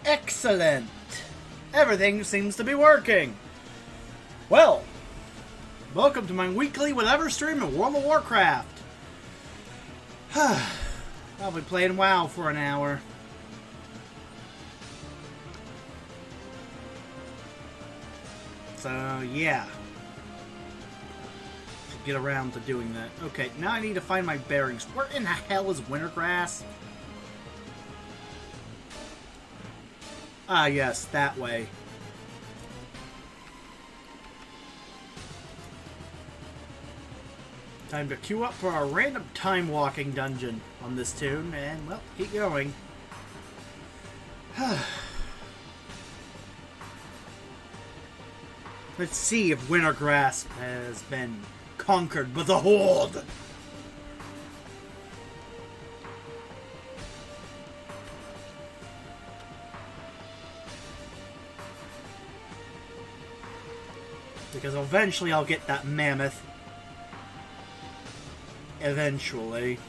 Excellent! Everything seems to be working. Well, welcome to my weekly whatever stream of World of Warcraft. I'll be playing WoW for an hour. So, yeah. Should get around to doing that. Okay, now I need to find my bearings. Where in the hell is Wintergrass? Ah, yes, that way. Time to queue up for a random time-walking dungeon on this tune, and, well, keep going. Let's see if Wintergrass has been conquered by the Horde. Because eventually I'll get that mammoth. Eventually.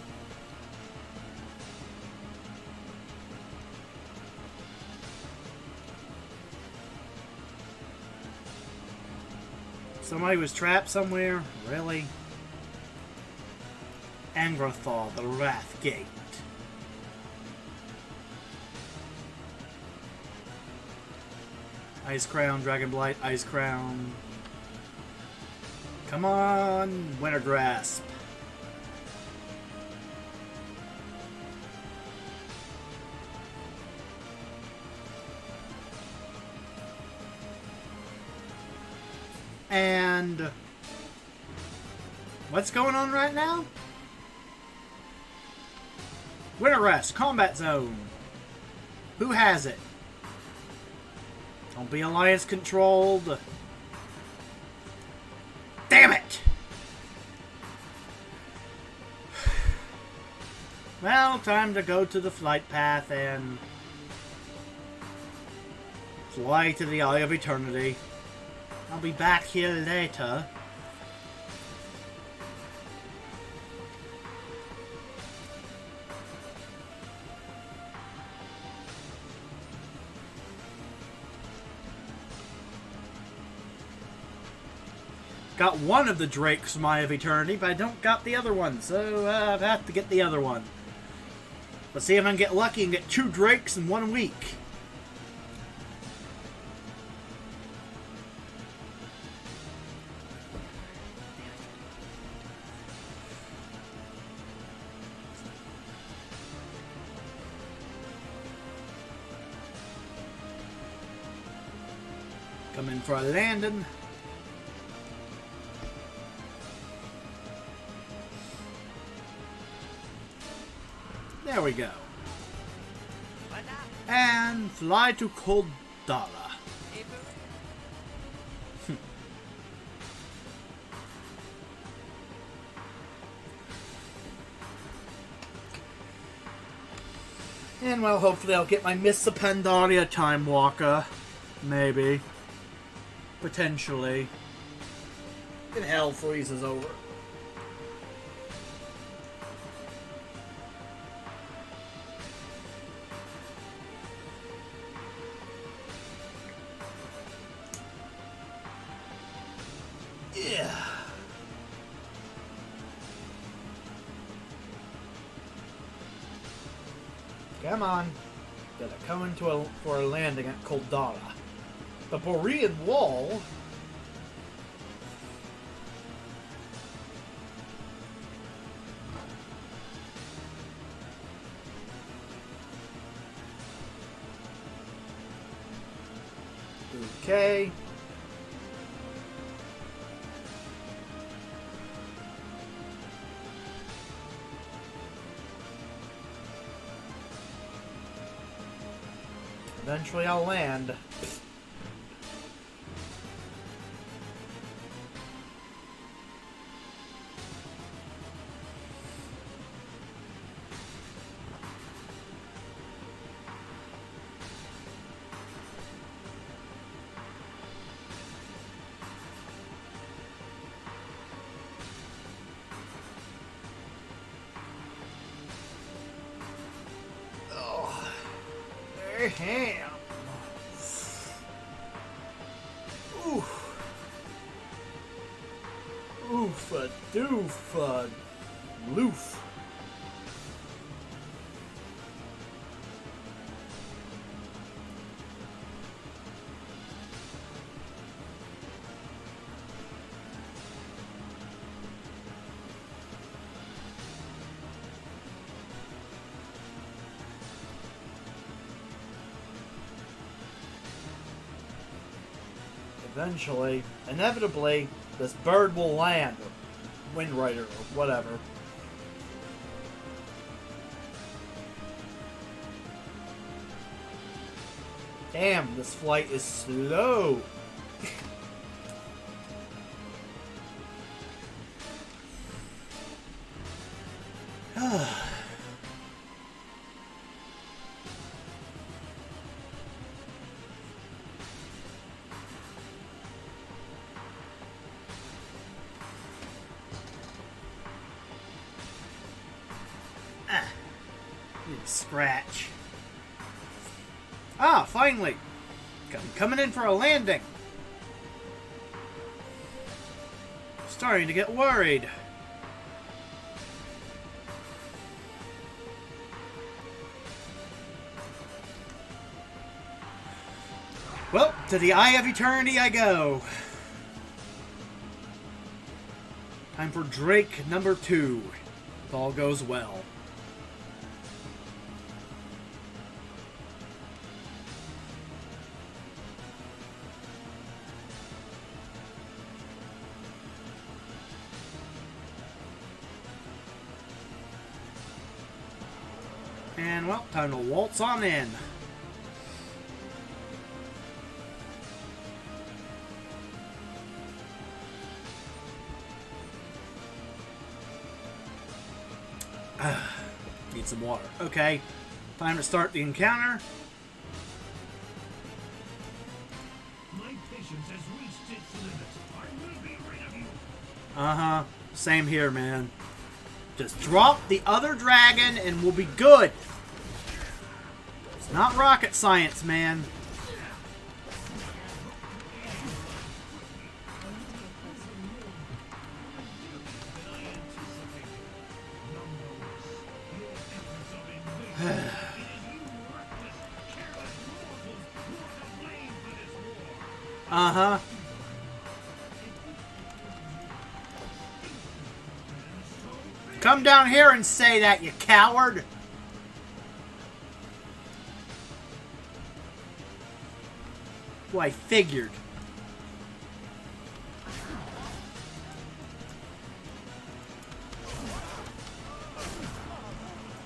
Somebody was trapped somewhere? Really? Angrathar, the Wrath Gate. Ice Crown, Dragonblight, Ice Crown. Come on, Wintergrasp. And what's going on right now? Wintergrasp, combat zone. Who has it? Don't be Alliance controlled. Damn it! Well, time to go to the flight path and fly to the Eye of Eternity. I'll be back here later. Got one of the Drakes from Eye of Eternity, but I don't got the other one, so I've had to get the other one. Let's see if I can get lucky and get 2 Drakes in 1 week. Coming for a landing. There we go. And fly to Koldala. And well, hopefully I'll get my Mists of Pandaria Time Walker. Maybe. Potentially. And hell freezes over. Yeah. Come on. Gotta come into for a landing at Koldala. The Borean Wall. Okay. Eventually I'll land. Damn. Oofa doofa loof. Eventually, inevitably, this bird will land, or Wind Rider, or whatever. Damn, this flight is slow. Scratch. Ah, finally! I'm coming in for a landing. Starting to get worried. Well, to the Eye of Eternity I go. Time for Drake number 2. If all goes well. And, well, time to waltz on in. Need some water. Okay, time to start the encounter. My patience has reached its limit. I will be rid of you. Uh-huh. Same here, man. Just drop the other dragon and we'll be good. It's not rocket science, man. Uh-huh. Come down here and say that, you coward! Well, I figured.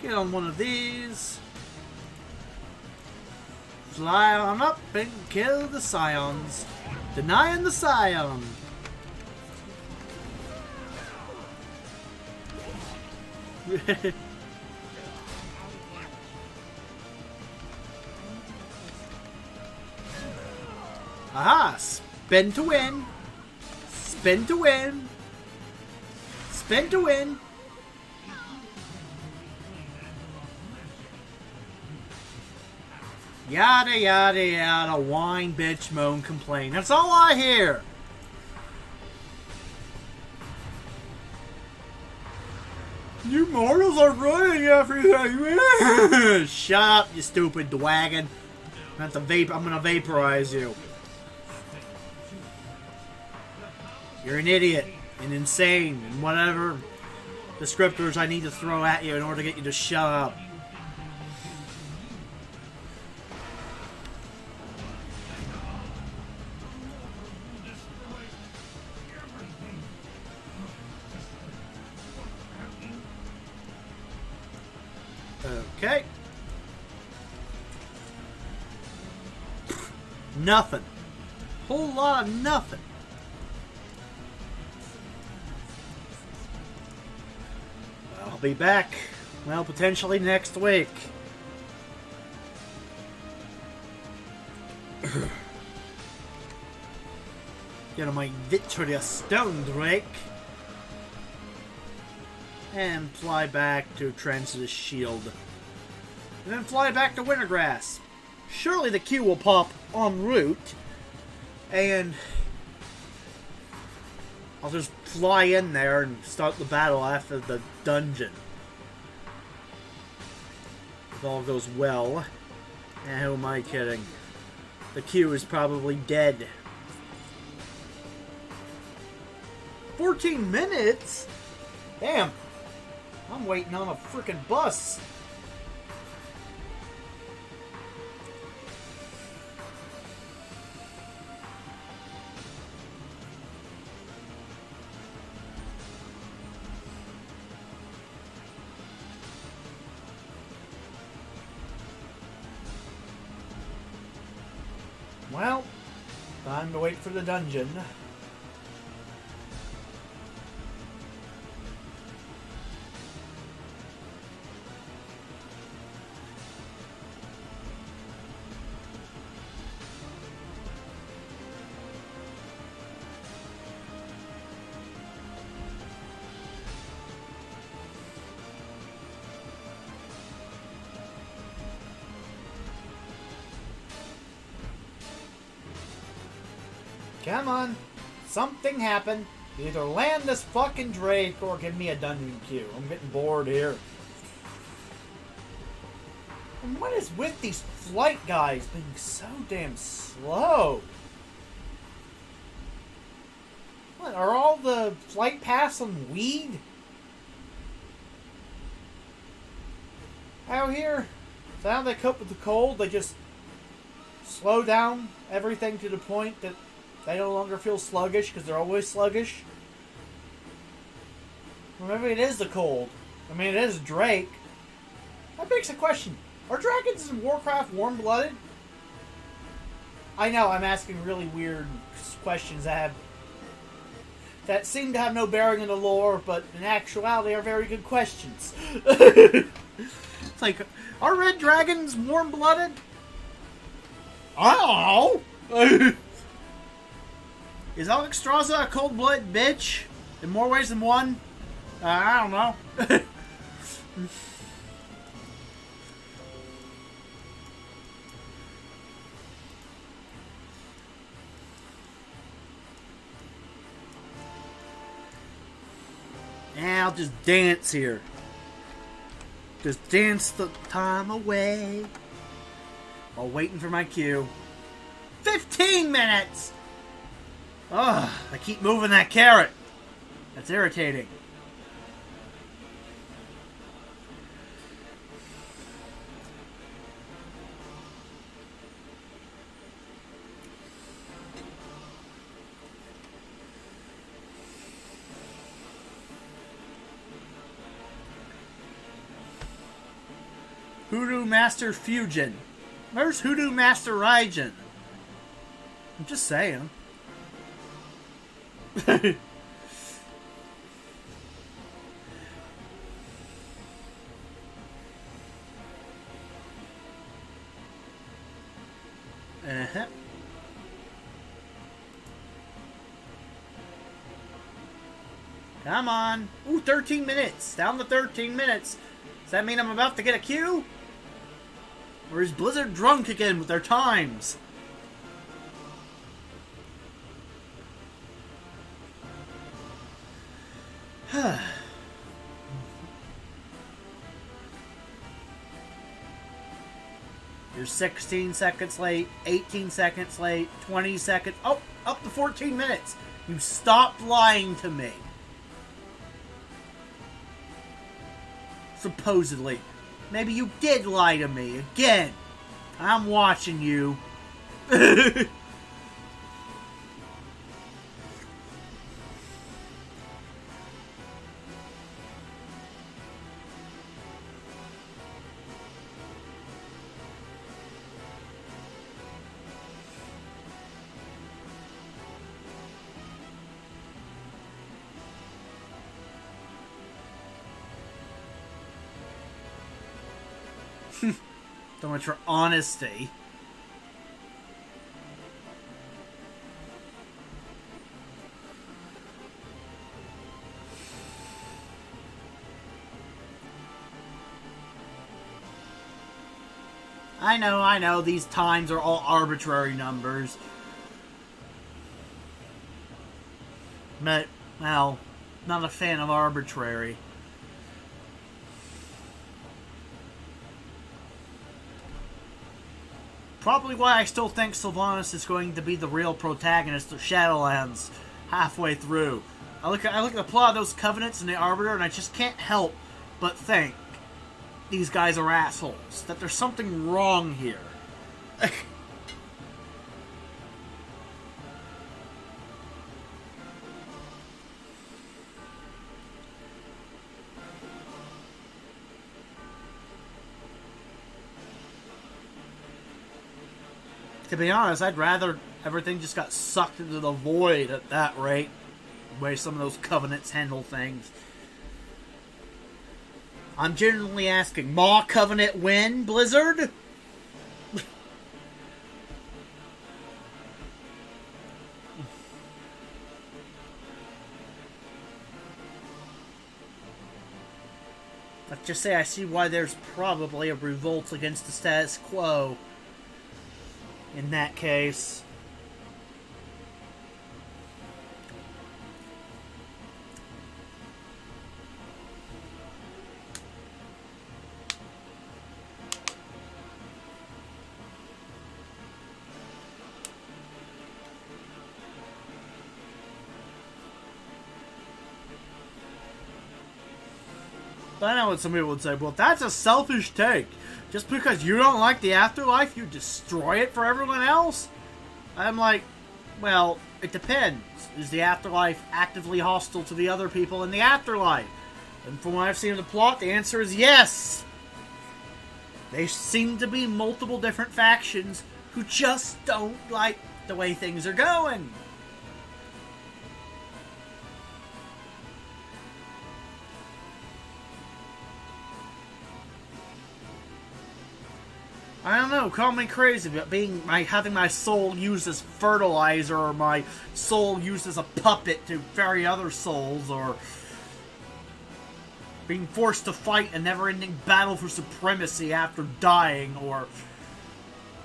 Get on one of these. Fly on up and kill the scions. Denying the scion. Aha! Spin to win. Spin to win. Spin to win. Yada yada yada, whine, bitch, moan, complain. That's all I hear. You mortals are running everything. Shut up, you stupid dwagon. I'm gonna vaporize you. You're an idiot and insane and whatever descriptors I need to throw at you in order to get you to shut up. Okay. Nothing. Whole lot of nothing. I'll be back, well, potentially next week. Get on my Vitreous Stone Drake. And fly back to Trance's shield. And then fly back to Wintergrass. Surely the Q will pop en route. And I'll just fly in there and start the battle after the dungeon. If all goes well. And who am I kidding? The queue is probably dead. 14 minutes? Damn. I'm waiting on a freaking bus. Well, time to wait for the dungeon. Come on. Something happened. Either land this fucking Drake or give me a dungeon queue. I'm getting bored here. And what is with these flight guys being so damn slow? What, are all the flight paths on weed? Out here? Is that how they cope with the cold? They just slow down everything to the point that they no longer feel sluggish because they're always sluggish? Or maybe it is the cold. I mean, it is Drake. That begs the question. Are dragons in Warcraft warm-blooded? I know, I'm asking really weird questions that seem to have no bearing in the lore, but in actuality are very good questions. It's like, are red dragons warm-blooded? I don't know. Is Alexstrasza a cold-blooded bitch? In more ways than one? I don't know. Yeah, I'll just dance here. Just dance the time away while waiting for my cue. 15 minutes! Ugh, I keep moving that carrot. That's irritating. Hoodoo Master Fusion. Where's Hoodoo Master Raijin? I'm just saying. Uh-huh. Come on. Ooh, 13 minutes. Down to 13 minutes. Does that mean I'm about to get a queue? Or is Blizzard drunk again with their times? You're 16 seconds late, 18 seconds late, 20 seconds... Oh, up to 14 minutes. You stopped lying to me. Supposedly. Maybe you did lie to me. Again. I'm watching you. So much for honesty. I know, these times are all arbitrary numbers. But well, not a fan of arbitrary. Probably why I still think Sylvanas is going to be the real protagonist of Shadowlands halfway through. I look at the plot of those Covenants and the Arbiter, and I just can't help but think these guys are assholes. That there's something wrong here. To be honest, I'd rather everything just got sucked into the void at that rate. The way some of those Covenants handle things. I'm genuinely asking, Maw Covenant win, Blizzard? Let's just say I see why there's probably a revolt against the status quo. In that case. But I know what some people would say, well, that's a selfish take. Just because you don't like the afterlife, you destroy it for everyone else? I'm like, well, it depends. Is the afterlife actively hostile to the other people in the afterlife? And from what I've seen of the plot, the answer is yes. There seem to be multiple different factions who just don't like the way things are going. I don't know, call me crazy, but having my soul used as fertilizer, or my soul used as a puppet to ferry other souls, or being forced to fight a never-ending battle for supremacy after dying, or,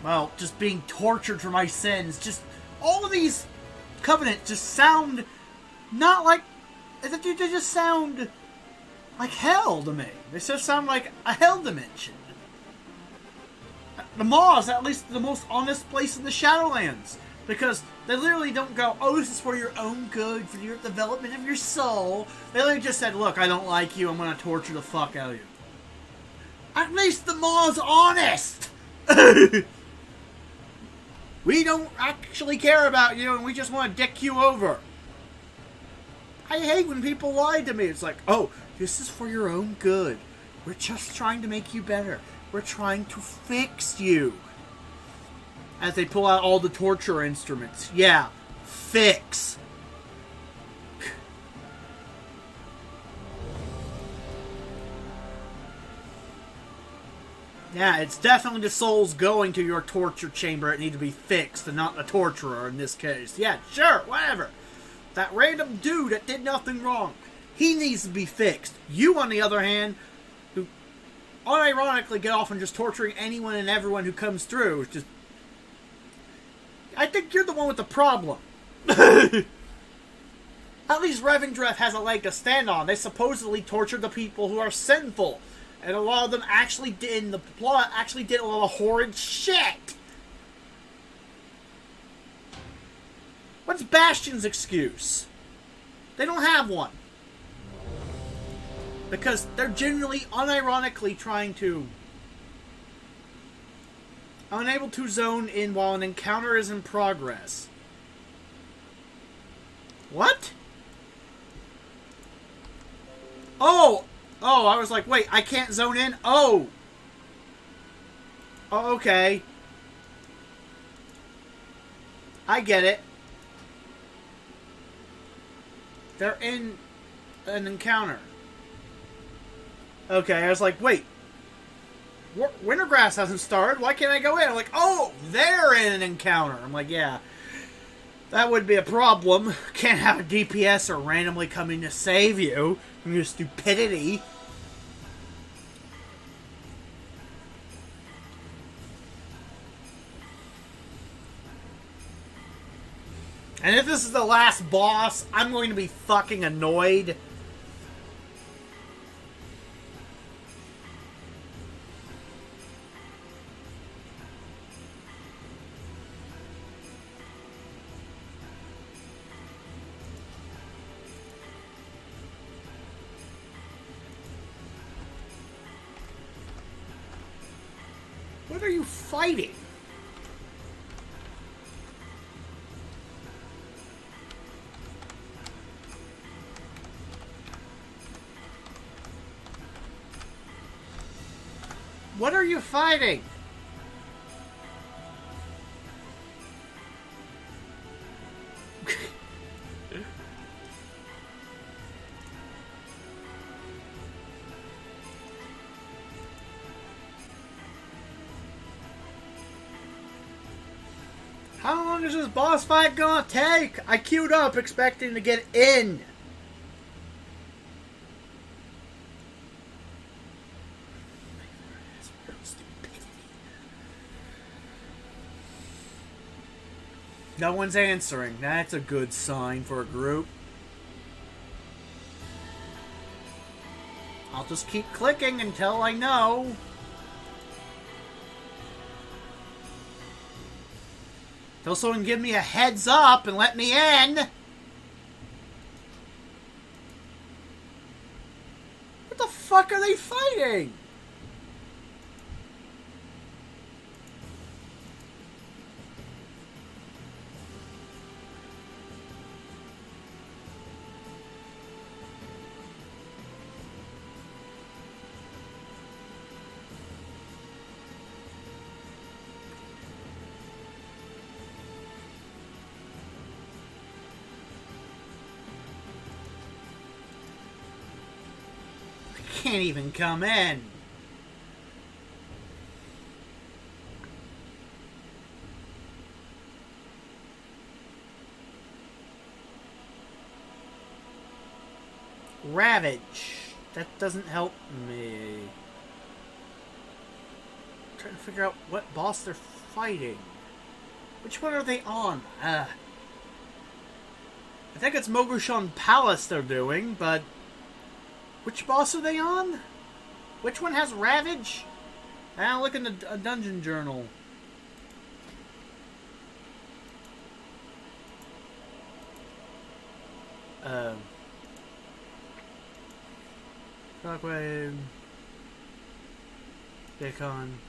well, just being tortured for my sins. Just, all of these covenants just sound not like, they just sound like hell to me. They just sound like a hell dimension. The Maw is at least the most honest place in the Shadowlands. Because they literally don't go, oh, this is for your own good, for your development of your soul. They literally just said, look, I don't like you, I'm going to torture the fuck out of you. At least the Maw's honest! We don't actually care about you, and we just want to dick you over. I hate when people lie to me. It's like, oh, this is for your own good. We're just trying to make you better. We're trying to fix you. As they pull out all the torture instruments. Yeah, fix. Yeah, it's definitely the souls going to your torture chamber that need to be fixed, and not the torturer in this case. Yeah, sure, whatever. That random dude that did nothing wrong, he needs to be fixed. You, on the other hand, who unironically get off on just torturing anyone and everyone who comes through. It's just, I think you're the one with the problem. At least Revendreth has a leg to stand on. They supposedly tortured the people who are sinful. And a lot of them actually did, in the plot, actually did a lot of horrid shit. What's Bastion's excuse? They don't have one. Because they're genuinely, unironically trying to... unable to zone in while an encounter is in progress. What? Oh! Oh, I was like, wait, I can't zone in? Oh! Oh, okay. I get it. They're in an encounter. Okay, I was like, wait. Wintergrass hasn't started. Why can't I go in? I'm like, oh, they're in an encounter. I'm like, yeah. That would be a problem. Can't have a DPSer randomly coming to save you from your stupidity. And if this is the last boss, I'm going to be fucking annoyed. What are you fighting? What are you fighting? How long is this boss fight gonna take? I queued up expecting to get in. No one's answering. That's a good sign for a group. I'll just keep clicking until I know. Till someone give me a heads up and let me in. What the fuck are they fighting? Can't even come in. Ravage. That doesn't help me. I'm trying to figure out what boss they're fighting. Which one are they on? I think it's Mogushon Palace they're doing, but which boss are they on? Which one has Ravage? I'll look in the dungeon journal. Shockwave. Bacon.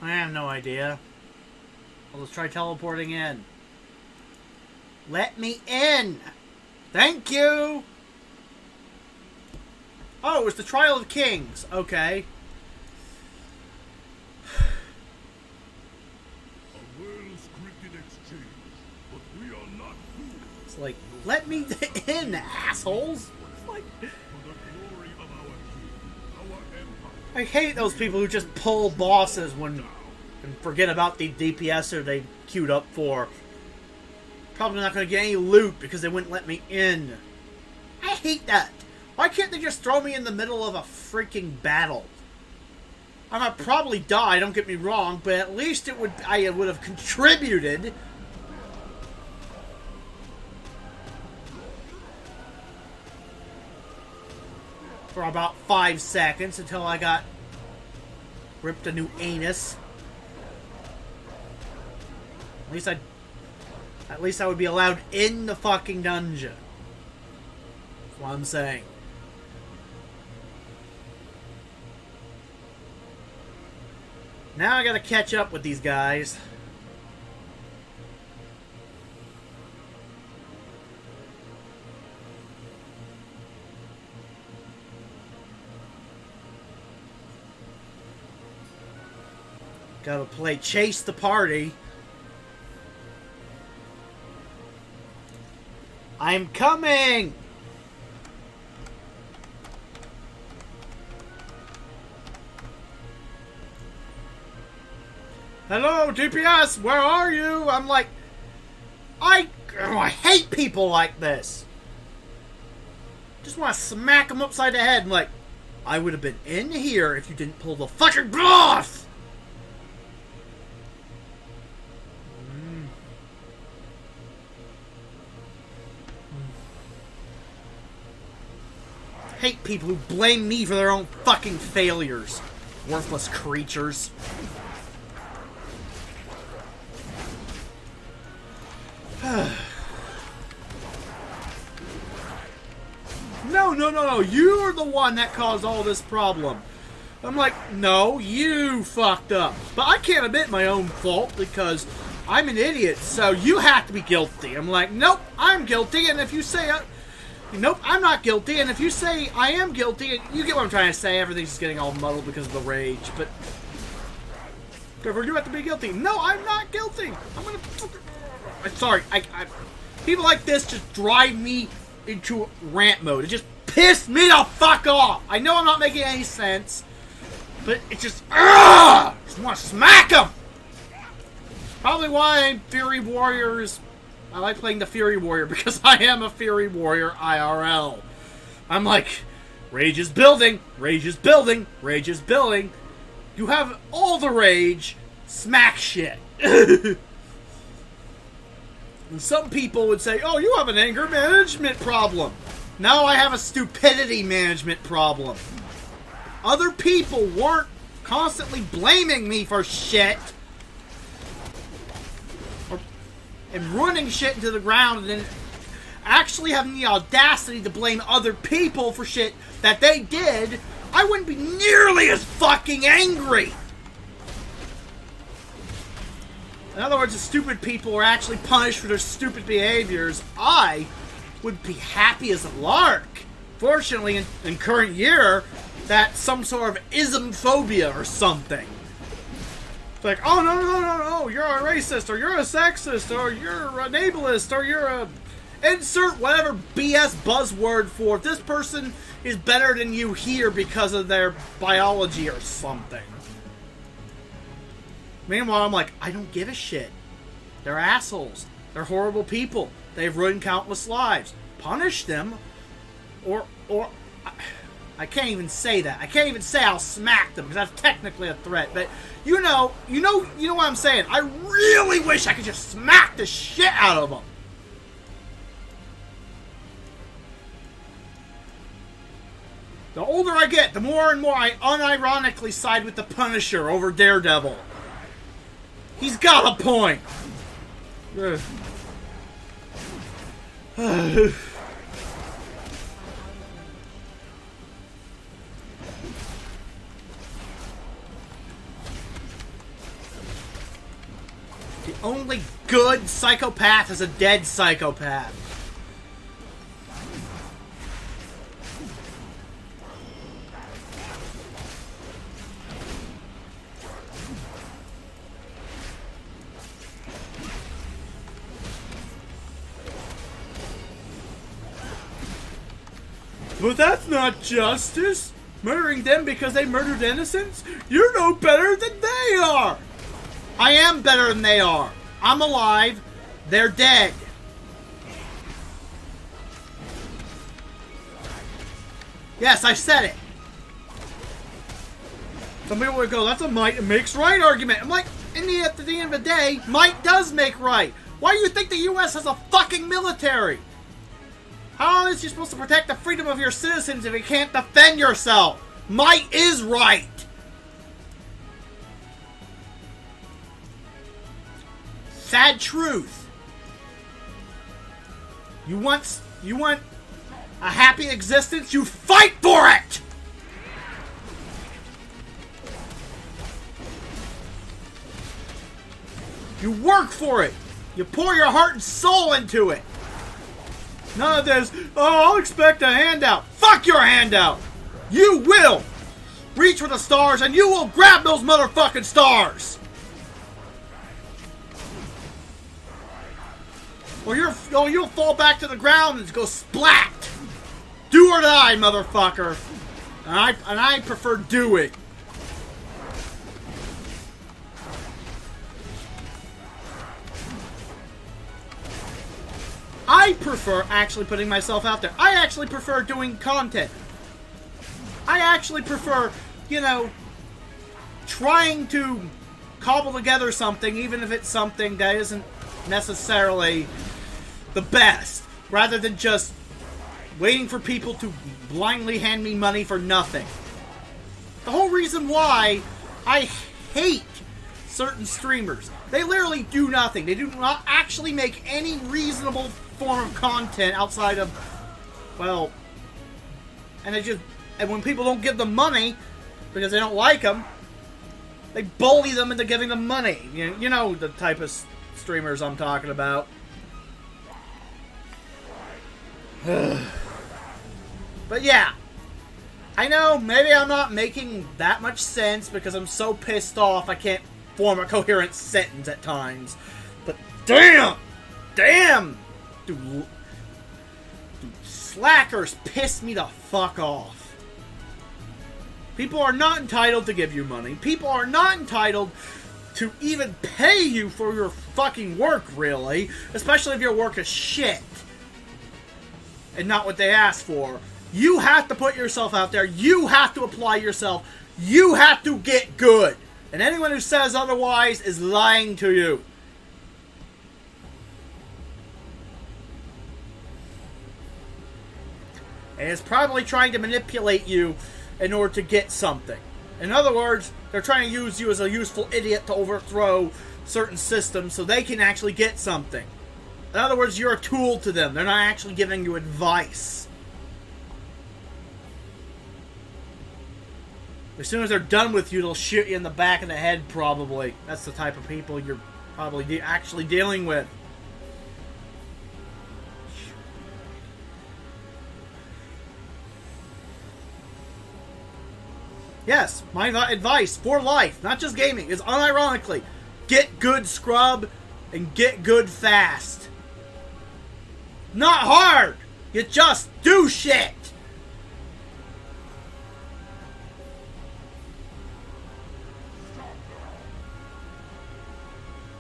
I have no idea. I'll just try teleporting in. Let me in! Thank you! Oh, it was the Trial of Kings. Okay. A well-scripted exchange, but we are not fools. It's like, let me in, assholes! Like, For the glory of our king, our empire. I hate those people who just pull bosses when and forget about the DPSer they queued up for. Probably not going to get any loot because they wouldn't let me in. I hate that. Why can't they just throw me in the middle of a freaking battle? I might probably die, don't get me wrong, but at least I would have contributed. For about 5 seconds until I got ripped a new anus. At least I would be allowed in the fucking dungeon. That's what I'm saying. Now I gotta catch up with these guys. Gotta play Chase the Party. I'm coming! Hello, DPS, where are you? I'm like, I hate people like this. Just want to smack him upside the head and like, I would have been in here if you didn't pull the fucking off! Hate people who blame me for their own fucking failures. Worthless creatures. No, you're the one that caused all this problem. I'm like, no, you fucked up. But I can't admit my own fault because I'm an idiot, so you have to be guilty. I'm like, nope, I'm guilty, and if you say, nope, I'm not guilty, and if you say I am guilty, you get what I'm trying to say, everything's just getting all muddled because of the rage, but Trevor, you have to be guilty. No, I'm not guilty. I'm gonna... Sorry, people like this just drive me into rant mode. It just pissed me the fuck off. I know I'm not making any sense, but it just... I just want to smack them. Probably why Fury Warriors... I like playing the Fury Warrior because I am a Fury Warrior IRL. I'm like, rage is building, rage is building, rage is building. You have all the rage, smack shit. And some people would say, oh, you have an anger management problem. No, I have a stupidity management problem. Other people weren't constantly blaming me for shit. And running shit into the ground and then actually having the audacity to blame other people for shit that they did, I wouldn't be nearly as fucking angry. In other words, if stupid people were actually punished for their stupid behaviors, I would be happy as a lark. Fortunately, in current year, that's some sort of ismphobia or something. It's like, oh, no, you're a racist, or you're a sexist, or you're an ableist, or you're a... Insert whatever BS buzzword for this person is better than you here because of their biology or something. Meanwhile, I'm like, I don't give a shit. They're assholes. They're horrible people. They've ruined countless lives. Punish them, or I can't even say that. I can't even say I'll smack them because that's technically a threat. But you know what I'm saying. I really wish I could just smack the shit out of them. The older I get, the more and more I unironically side with the Punisher over Daredevil. He's got a point. The only good psychopath is a dead psychopath. But that's not justice. Murdering them because they murdered innocents? You're no better than they are. I am better than they are. I'm alive. They're dead. Yes, I said it. Some people would go, that's a might makes right argument. I'm like, at the end of the day, might does make right. Why do you think the U.S. has a fucking military? How is you supposed to protect the freedom of your citizens if you can't defend yourself? Might is right. Sad truth. You want a happy existence? You fight for it. You work for it. You pour your heart and soul into it. None of this, oh, I'll expect a handout. Fuck your handout. You will reach for the stars and you will grab those motherfucking stars. Or you'll fall back to the ground and go splat. Do or die, motherfucker. And I prefer do it. I I prefer actually putting myself out there. I actually prefer doing content. I actually prefer, you know, trying to cobble together something, even if it's something that isn't necessarily the best, rather than just waiting for people to blindly hand me money for nothing. The whole reason why I hate certain streamers, they literally do nothing. They do not actually make any reasonable form of content outside of, well, and when people don't give them money because they don't like them, they bully them into giving them money. You know the type of streamers I'm talking about. But yeah, I know maybe I'm not making that much sense because I'm so pissed off I can't form a coherent sentence at times. But damn, dude, slackers piss me the fuck off. People are not entitled to give you money. People are not entitled to even pay you for your fucking work, really. Especially if your work is shit. And not what they asked for. You have to put yourself out there. You have to apply yourself. You have to get good. And anyone who says otherwise is lying to you. And is probably trying to manipulate you in order to get something. In other words, they're trying to use you as a useful idiot to overthrow certain systems so they can actually get something. In other words, you're a tool to them. They're not actually giving you advice. As soon as they're done with you, they'll shoot you in the back of the head, probably. That's the type of people you're probably actually dealing with. Yes, my advice for life, not just gaming, is unironically, get good scrub and get good fast. Not hard! You just do shit!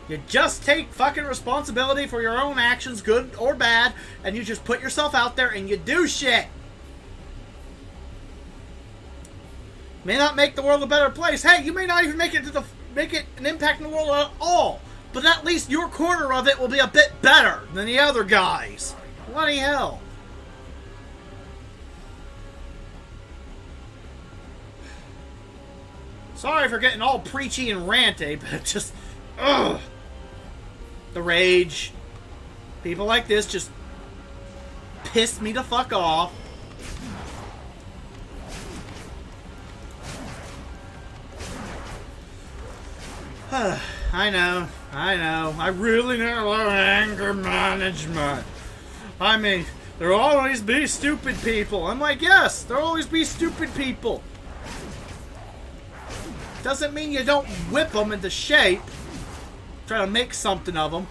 You just take fucking responsibility for your own actions, good or bad, and you just put yourself out there and you do shit. May not make the world a better place. Hey, you may not even make it an impact in the world at all. But at least your corner of it will be a bit better than the other guys. Bloody hell. Sorry for getting all preachy and ranty, but just, ugh. The rage. People like this just piss me the fuck off. I know. I really need a lot of anger management. I mean, there'll always be stupid people. I'm like, yes, there'll always be stupid people. Doesn't mean you don't whip them into shape. Try to make something of them.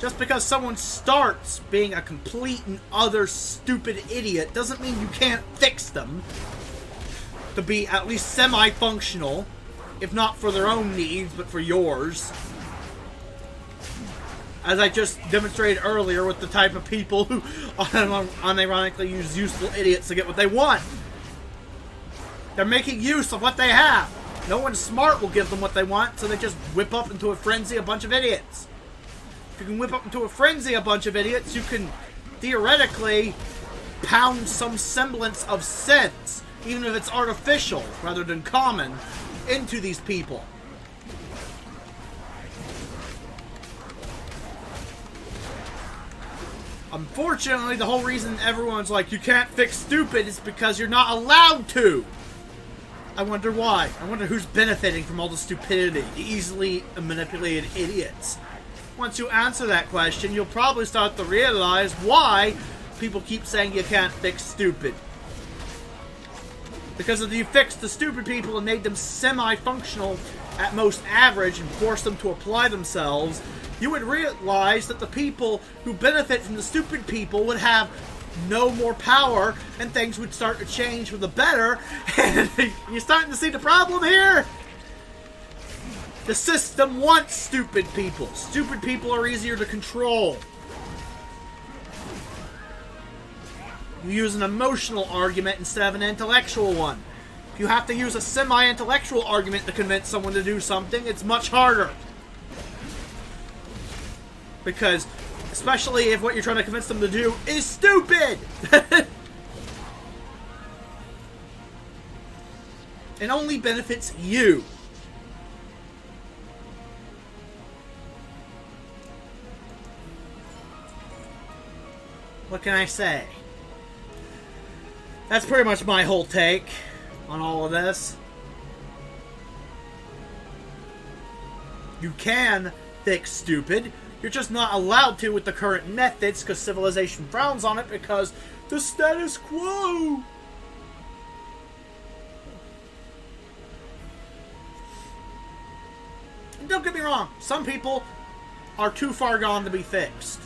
Just because someone starts being a complete and utter stupid idiot doesn't mean you can't fix them to be at least semi-functional, if not for their own needs, but for yours. As I just demonstrated earlier with the type of people who unironically use useful idiots to get what they want. They're making use of what they have. No one smart will give them what they want, so they just whip up into a frenzy a bunch of idiots. If you can whip up into a frenzy a bunch of idiots, you can theoretically pound some semblance of sense, even if it's artificial rather than common, into these people. Unfortunately, the whole reason everyone's like, you can't fix stupid is because you're not allowed to. I wonder why. I wonder who's benefiting from all the stupidity, the easily manipulated idiots. Once you answer that question, you'll probably start to realize why people keep saying you can't fix stupid. Because if you fixed the stupid people and made them semi-functional, at most average, and forced them to apply themselves, you would realize that the people who benefit from the stupid people would have no more power, and things would start to change for the better. And you're starting to see the problem here? The system wants stupid people. Stupid people are easier to control. You use an emotional argument instead of an intellectual one. If you have to use a semi-intellectual argument to convince someone to do something, it's much harder. Because, especially if what you're trying to convince them to do is stupid! It only benefits you. What can I say? That's pretty much my whole take on all of this. You can fix stupid. You're just not allowed to with the current methods because civilization frowns on it because the status quo. And don't get me wrong, some people are too far gone to be fixed.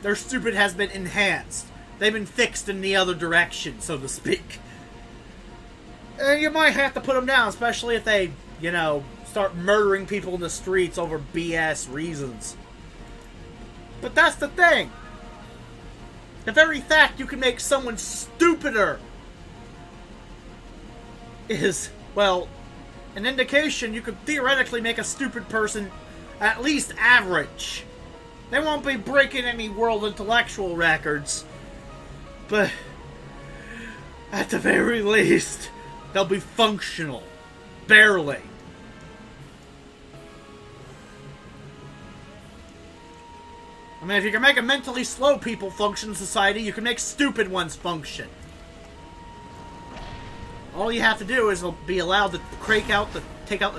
Their stupid has been enhanced. They've been fixed in the other direction, so to speak. And you might have to put them down, especially if they, you know, start murdering people in the streets over BS reasons. But that's the thing. The very fact you can make someone stupider is, well, an indication you could theoretically make a stupid person at least average. They won't be breaking any world intellectual records. But at the very least, they'll be functional. Barely. I mean, if you can make a mentally slow people function in society, you can make stupid ones function. All you have to do is be allowed to take out the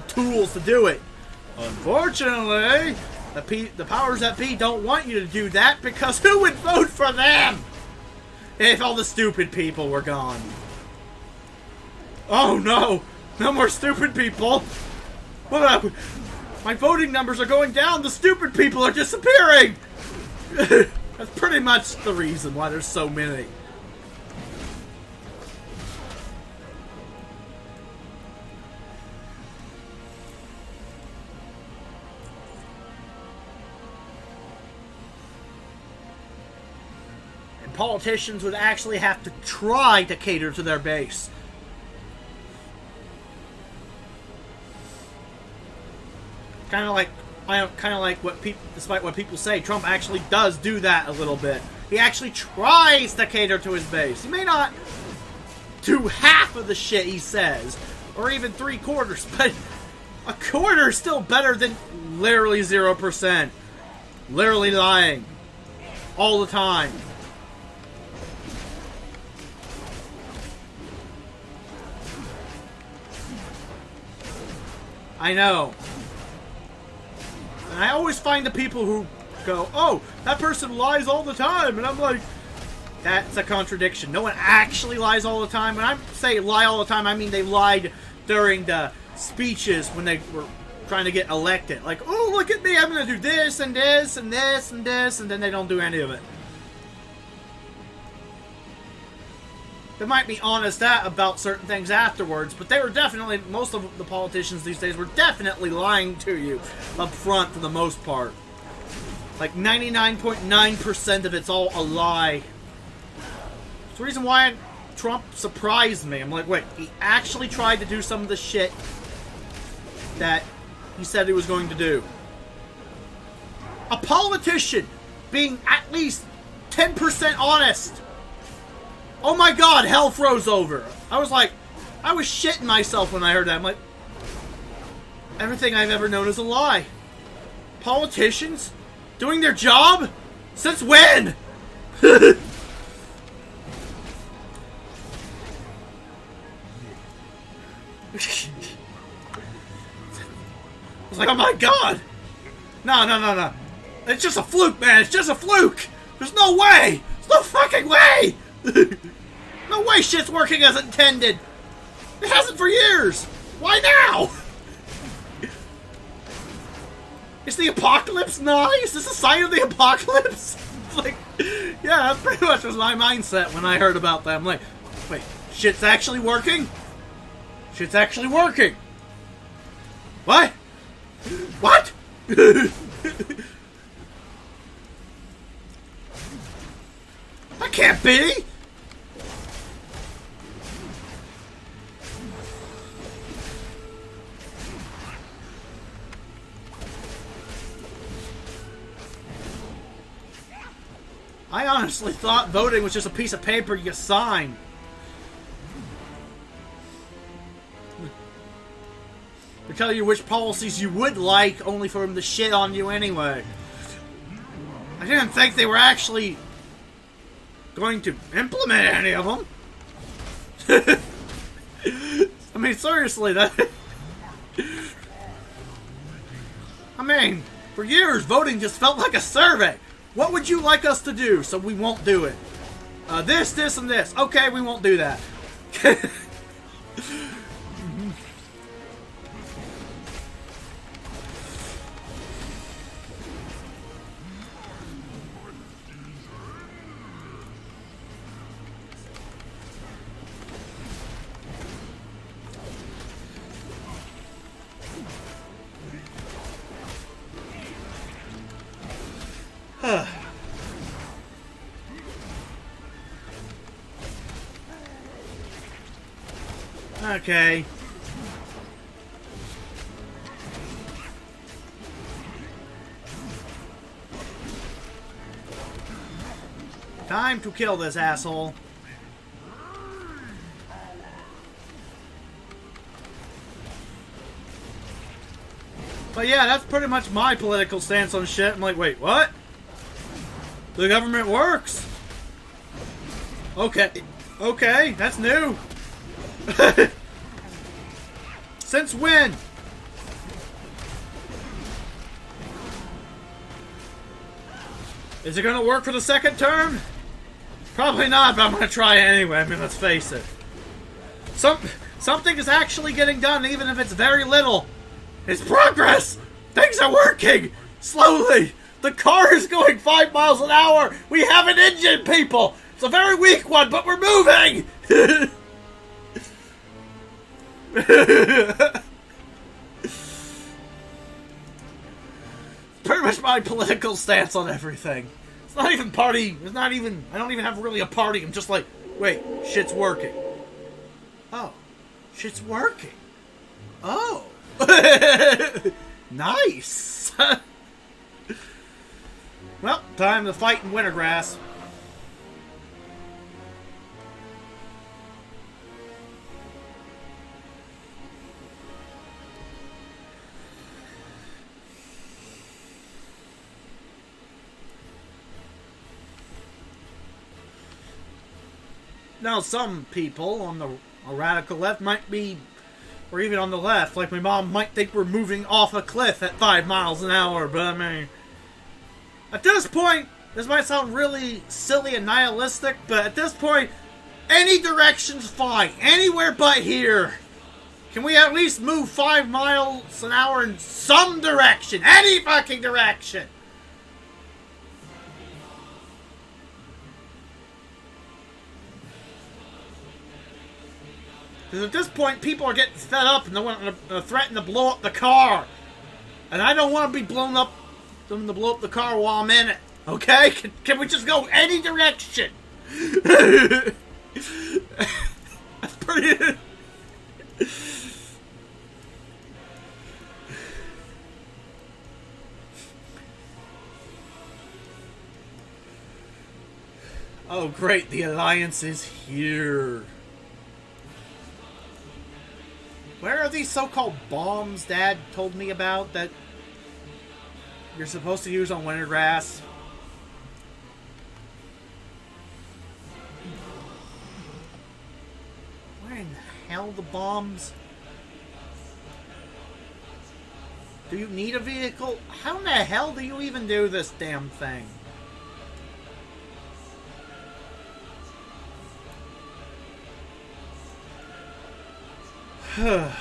tools to do it. Unfortunately, the powers that be don't want you to do that because who would vote for them? If all the stupid people were gone. Oh no! No more stupid people! What up? My voting numbers are going down! The stupid people are disappearing! That's pretty much the reason why there's so many. Politicians would actually have to try to cater to their base. Kind of like what people, despite what people say, Trump actually does do that a little bit. He actually tries to cater to his base. He may not do half of the shit he says, or even 3/4, but a quarter is still better than literally 0%. Literally lying. All the time. I know. And I always find the people who go, oh, that person lies all the time. And I'm like, that's a contradiction. No one actually lies all the time. When I say lie all the time, I mean they lied during the speeches when they were trying to get elected. Like, oh, look at me. I'm going to do this and this and this and this. And then they don't do any of it. They might be honest about certain things afterwards, but they were definitely, most of the politicians these days were definitely lying to you up front for the most part. Like 99.9% of it's all a lie. It's the reason why Trump surprised me. I'm like, wait, he actually tried to do some of the shit that he said he was going to do. A politician being at least 10% honest. Oh my god, hell froze over. I was shitting myself when I heard that. I'm like, everything I've ever known is a lie. Politicians doing their job? Since when? I was like, oh my god. No. It's just a fluke, man. It's just a fluke. There's no way. There's no fucking way. No way shit's working as intended. It hasn't for years. Why now? Is the apocalypse nice? Is this a sign of the apocalypse? It's like, yeah, that pretty much was my mindset when I heard about that. I'm like, wait, shit's actually working? Shit's actually working. What? What? That can't be! I honestly thought voting was just a piece of paper you sign. To tell you which policies you would like, only for them to shit on you anyway. I didn't think they were actually going to implement any of them. I mean, seriously, that... I mean, for years, voting just felt like a survey. What would you like us to do so we won't do it? This, and this. Okay, we won't do that. Okay. Time to kill this asshole. But yeah, that's pretty much my political stance on shit. I'm like, wait, what? The government works. Okay. Okay, that's new. Since when? Is it gonna work for the second term? Probably not, but I'm gonna try it anyway. I mean, let's face it. Something is actually getting done, even if it's very little. It's progress! Things are working! Slowly! The car is going 5 miles an hour! We have an engine, people! It's a very weak one, but we're moving! Pretty much my political stance on everything. It's not even party. It's not even. I don't even have really a party. I'm just like, wait, shit's working. Oh, shit's working. Oh, nice. Well, time to fight in Wintergrass. Now, some people on the radical left might be, or even on the left, like my mom, might think we're moving off a cliff at 5 miles an hour, but I mean, at this point, this might sound really silly and nihilistic, but at this point, any direction's fine. Anywhere but here. Can we at least move 5 miles an hour in some direction? Any fucking direction! Because at this point, people are getting fed up and they want to threaten to blow up the car. And I don't want to be blown up, them to blow up the car while I'm in it. Okay? Can we just go any direction? That's pretty... Oh, great. The Alliance is here. Where are these so-called bombs Dad told me about that you're supposed to use on Wintergrass? Where in the hell the bombs? Do you need a vehicle? How in the hell do you even do this damn thing? I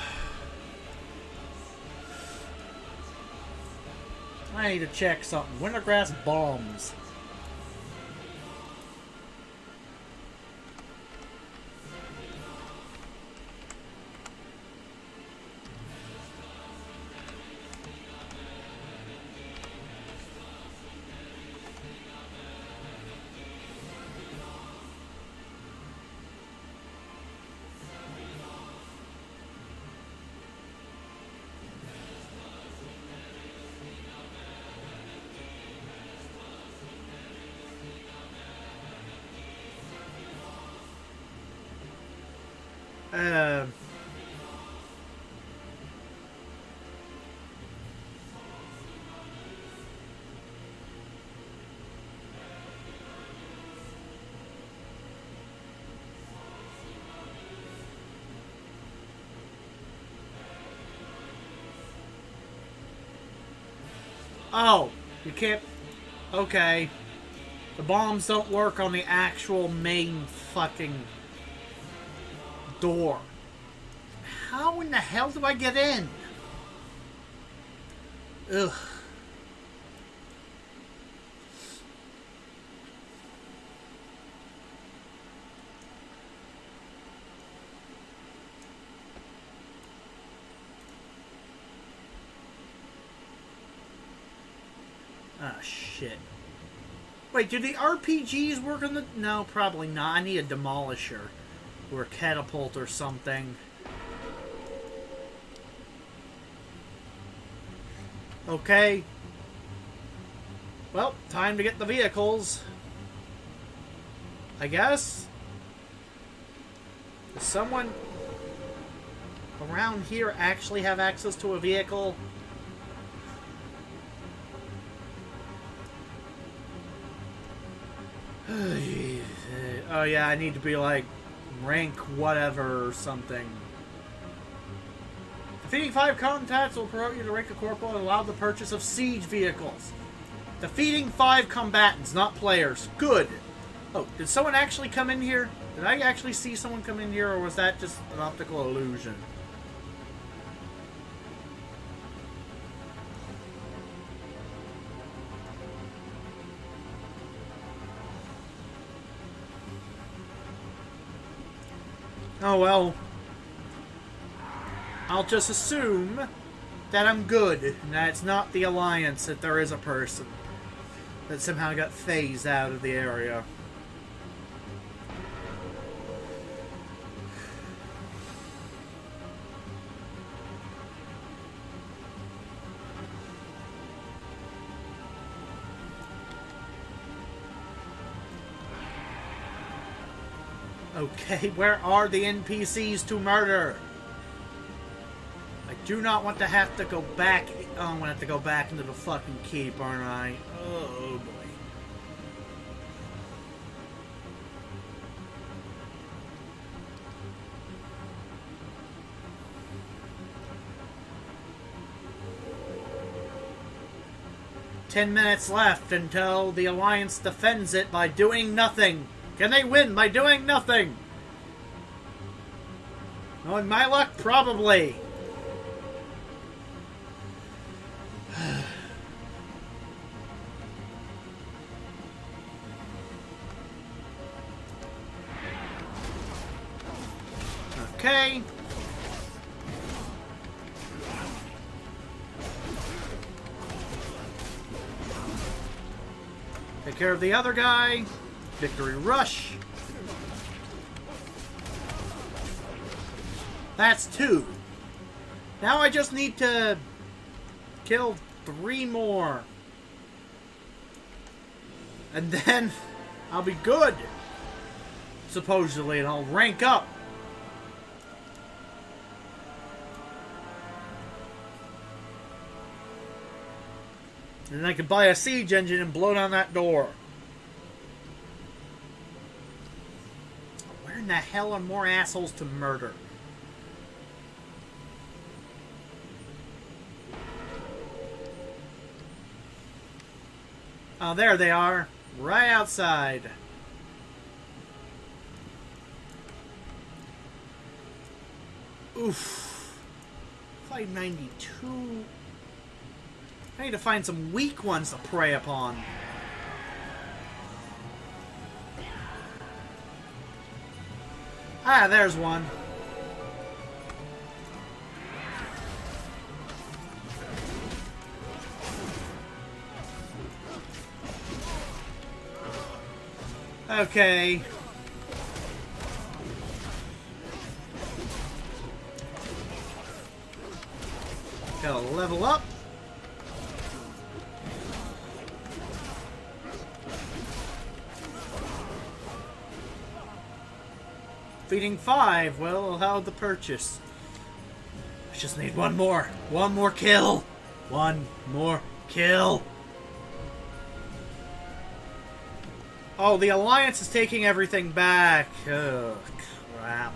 need to check something. Wintergrass bombs. Uh, oh, you can't. Okay. The bombs don't work on the actual main fucking door. How in the hell do I get in? Ugh. Ah, shit. Wait, do the RPGs work on the... No, probably not. I need a demolisher. Or a catapult or something. Okay. Well, time to get the vehicles. I guess? Does someone around here actually have access to a vehicle? Oh yeah, I need to be like rank whatever or something. Defeating 5 contacts will promote you to rank a corporal and allow the purchase of siege vehicles. Defeating 5 combatants, not players. Good. Oh, did someone actually come in here? Did I actually see someone come in here, or was that just an optical illusion? Oh well. I'll just assume that I'm good, and that it's not the Alliance, that there is a person that somehow got phased out of the area. Okay, where are the NPCs to murder? I do not want to have to go back. Oh, I'm gonna have to go back into the fucking keep, aren't I? Oh boy. "10 minutes left until the Alliance defends it by doing nothing. Can they win by doing nothing?" Knowing my luck, probably. Okay. Take care of the other guy. Victory rush. That's 2. Now I just need to kill 3 more. And then I'll be good. Supposedly, and I'll rank up. And then I can buy a siege engine and blow down that door. Where in the hell are more assholes to murder? Oh, there they are. Right outside. Oof. 592. I need to find some weak ones to prey upon. Ah, there's one. Okay. Gotta level up. Defeating 5 will allow the purchase. I just need one more. One more kill. One more kill. Oh, the Alliance is taking everything back. Oh, crap.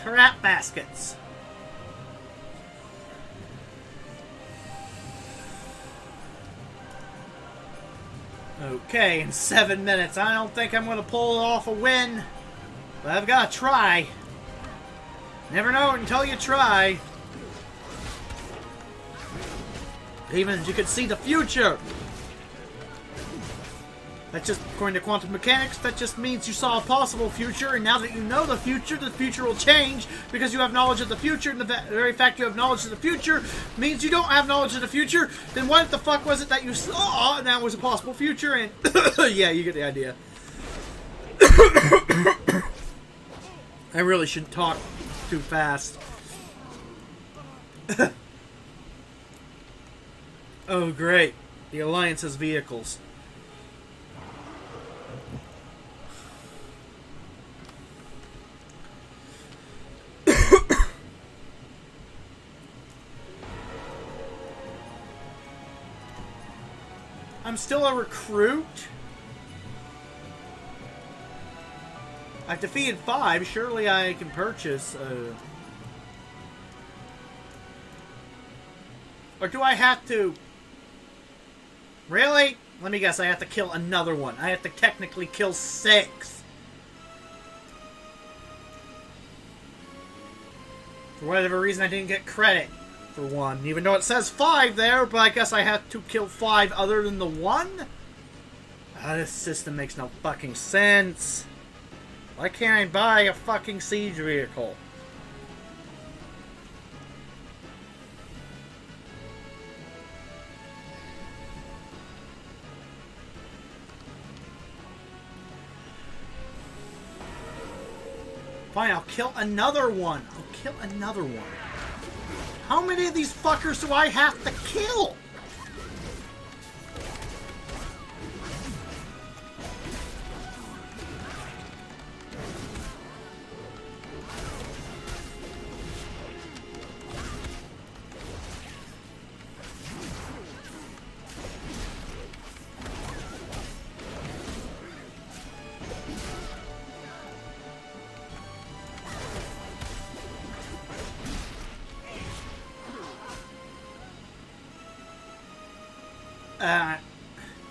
Crap baskets. Okay, in 7 minutes. I don't think I'm going to pull off a win. But I've got to try. Never know until you try. Even as you can see the future. That just, according to quantum mechanics, that just means you saw a possible future, and now that you know the future will change because you have knowledge of the future, and the very fact you have knowledge of the future means you don't have knowledge of the future. Then what the fuck was it that you saw, and that was a possible future, and yeah, you get the idea. I really shouldn't talk too fast. Oh, great. The Alliance's vehicles. I'm still a recruit. I've defeated 5. Surely I can purchase. Or do I have to? Really? Let me guess. I have to kill another one. I have to technically kill 6. For whatever reason, I didn't get credit for 1. Even though it says 5 there, but I guess I have to kill 5 other than the 1? This system makes no fucking sense. Why can't I buy a fucking siege vehicle? Fine, I'll kill another one. I'll kill another one. How many of these fuckers do I have to kill?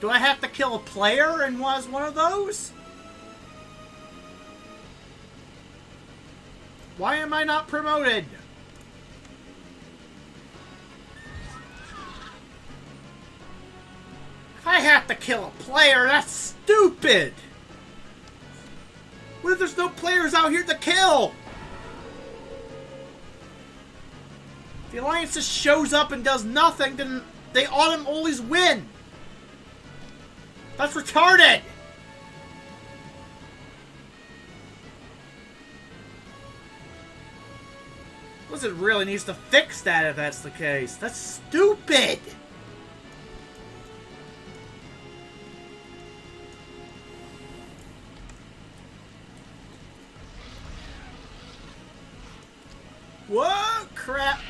Do I have to kill a player and was one of those? Why am I not promoted? If I have to kill a player, that's stupid! What if there's no players out here to kill? If the Alliance just shows up and does nothing, then they always win! That's retarded! Blizzard really needs to fix that if that's the case. That's stupid! Whoa, crap!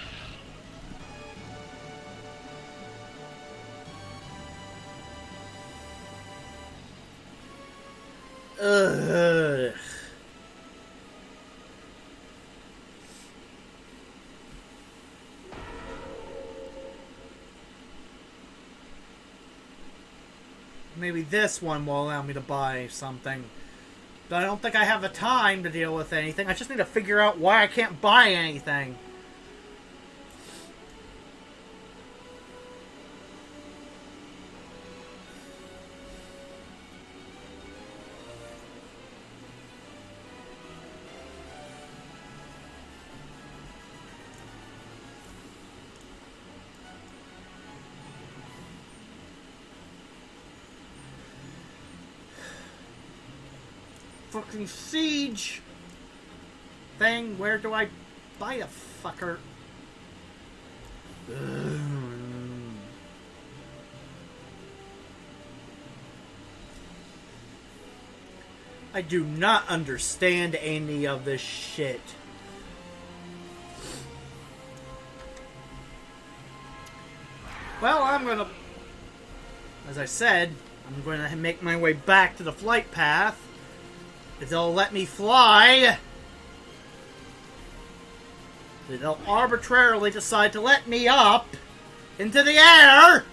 Ugh. Maybe this one will allow me to buy something. But I don't think I have the time to deal with anything. I just need to figure out why I can't buy anything. Fucking siege thing. Where do I buy a fucker? I do not understand any of this shit. Well, I'm gonna... As I said, I'm going to make my way back to the flight path. If they'll let me fly... They'll arbitrarily decide to let me up into the air.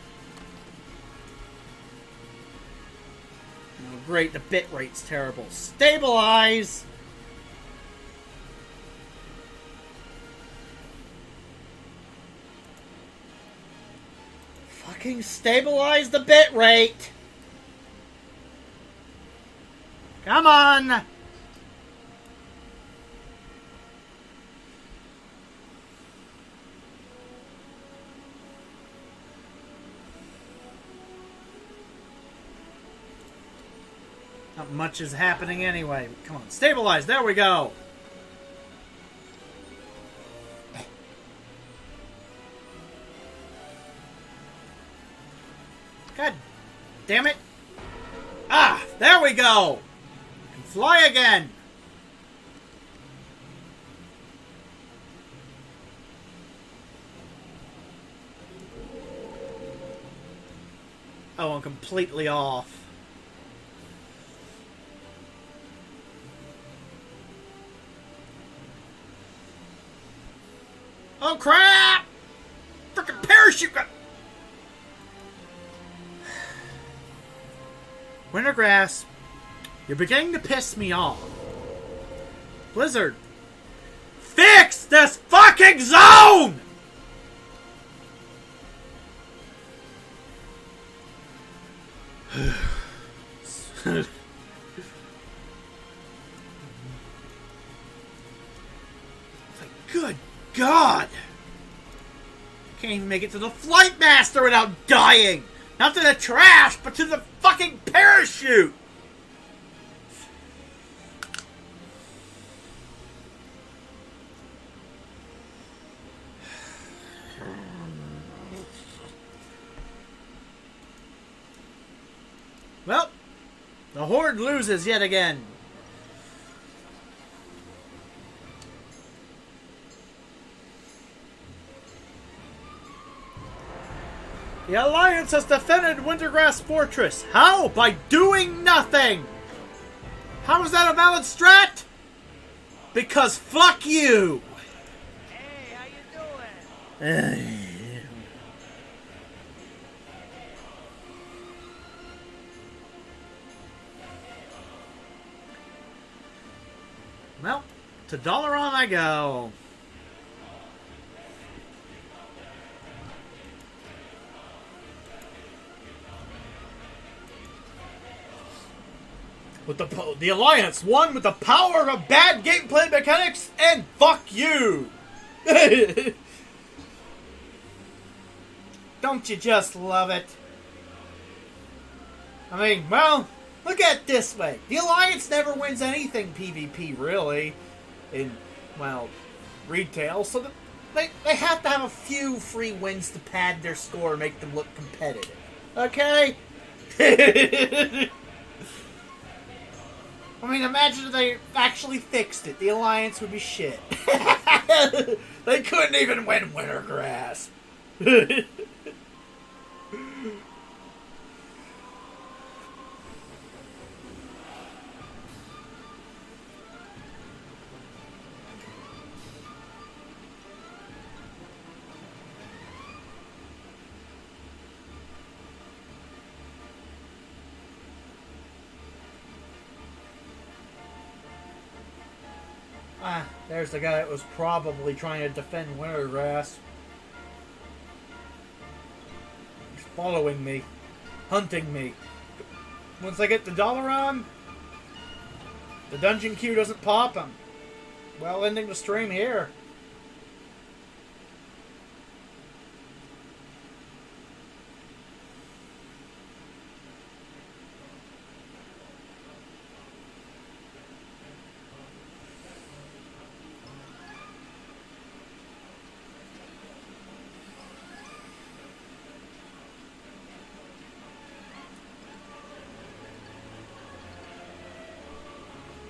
Oh, great, the bit rate's terrible. Stabilize. Fucking stabilize the bit rate. Come on. Not much is happening anyway. Come on, stabilize. There we go. God damn it. Ah, there we go. I can fly again. Oh, I'm completely off. Oh, crap! Frickin' parachute got... Wintergrass, you're beginning to piss me off. Blizzard, fix this fucking zone! Good God! Can't even make it to the flight master without dying! Not to the trash, but to the fucking parachute! Well, the Horde loses yet again. The Alliance has defended Wintergrass Fortress. How? By doing nothing! How is that a valid strat? Because fuck you! Hey, how you doing? Well, to Dalaran I go. With the Alliance won with the power of bad gameplay mechanics and fuck you! Don't you just love it? I mean, well, look at it this way. The Alliance never wins anything PvP, really, in, well, retail, so they have to have a few free wins to pad their score and make them look competitive. Okay? I mean, imagine if they actually fixed it. The Alliance would be shit. They couldn't even win Wintergrass. Ah, there's the guy that was probably trying to defend Wintergrass. He's following me. Hunting me. Once I get the Dalaran, the dungeon queue doesn't pop him. Well, ending the stream here.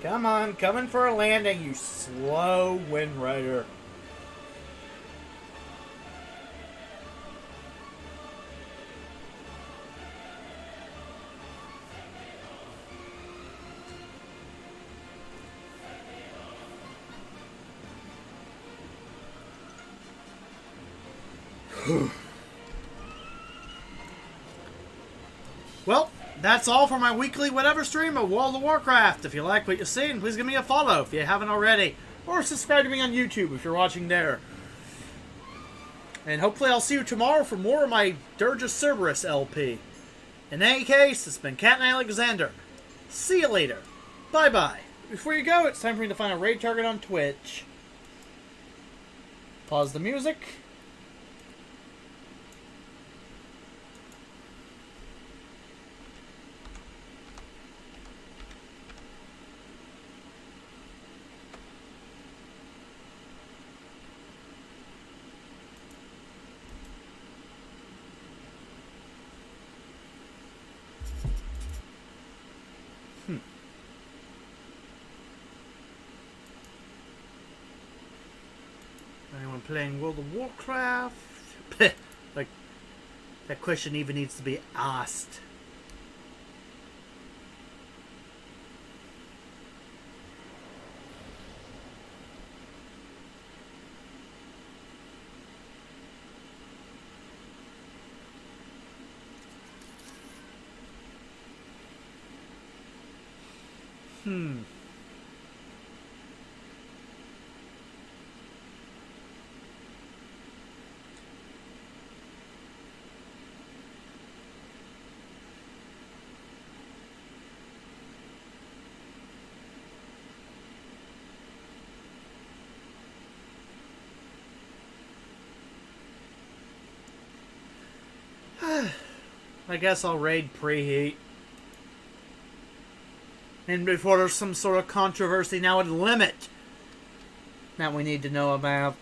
Come on, coming for a landing, you slow Wind Rider. Well, that's all for my weekly whatever stream of World of Warcraft. If you like what you're seeing, please give me a follow if you haven't already. Or subscribe to me on YouTube if you're watching there. And hopefully I'll see you tomorrow for more of my Dirge of Cerberus LP. In any case, it's been Captain Alexander. See you later. Bye-bye. Before you go, it's time for me to find a raid target on Twitch. Pause the music. Anyone playing World of Warcraft? Like, that question even needs to be asked. I guess I'll raid Preheat. And before there's some sort of controversy now at Limit that we need to know about.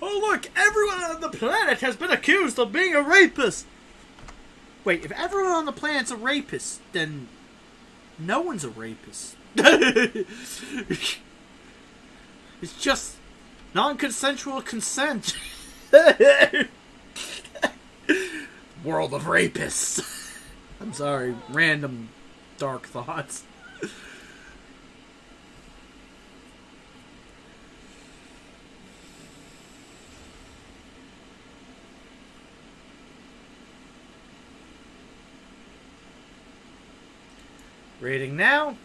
Oh look, everyone on the planet has been accused of being a rapist! Wait, if everyone on the planet's a rapist, then no one's a rapist. It's just non-consensual consent. World of rapists. I'm sorry, random dark thoughts. Rating now.